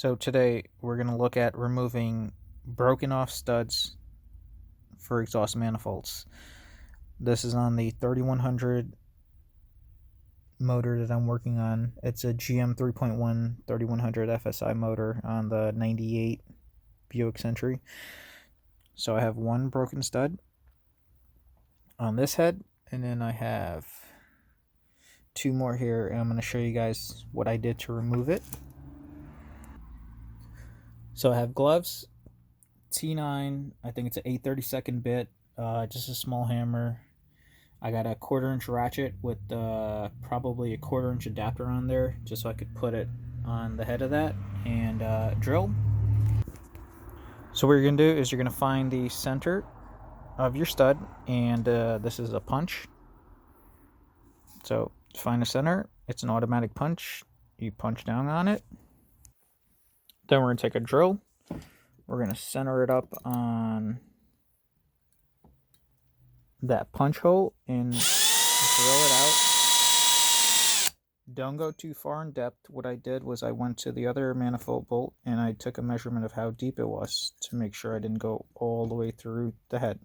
So today we're going to look at removing broken off studs for exhaust manifolds. This is on the 3100 motor that I'm working on. It's a GM 3.1 3100 FSI motor on the 98 Buick Century. So I have one broken stud on this head, and then I have two more here, and I'm going to show you guys what I did to remove it. So I have gloves, T9, I think it's an 8/32 bit, just a small hammer. I got a 1/4 inch ratchet with probably a 1/4 inch adapter on there, just so I could put it on the head of that, and drill. So what you're going to do is you're going to find the center of your stud, and this is a punch. So find the center. It's an automatic punch. You punch down on it. Then we're going to take a drill. We're going to center it up on that punch hole and drill it out. Don't go too far in depth. What I did was I went to the other manifold bolt and I took a measurement of how deep it was to make sure I didn't go all the way through the head.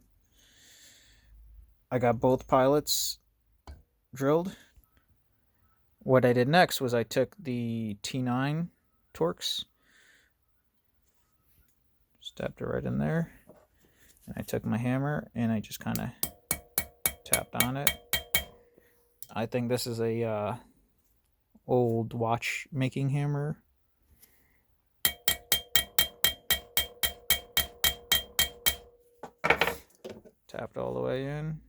I got both pilots drilled. What I did next was I took the T9 Torx, stepped it right in there, and I took my hammer and I just kind of tapped on it. I think this is a old watch making hammer. Tapped all the way in.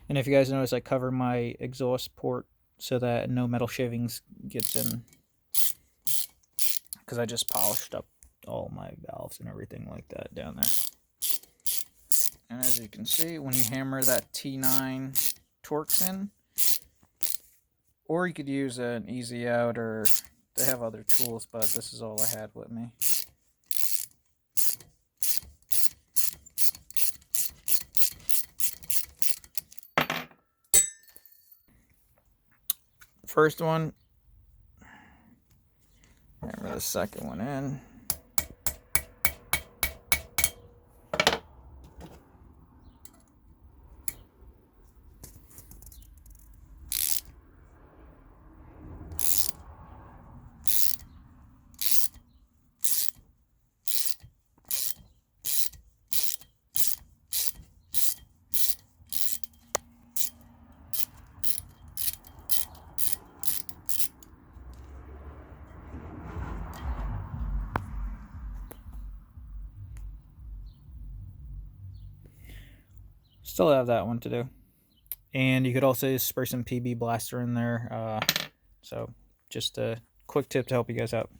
And if you guys notice, I cover my exhaust port so that no metal shavings gets in, because I just polished up all my valves and everything like that down there. And as you can see, when you hammer that T9 Torx in, or you could use an easy out, or they have other tools, but this is all I had with me. First one, hammer the second one in. Still have that one to do. And you could also spray some PB blaster in there. So just a quick tip to help you guys out.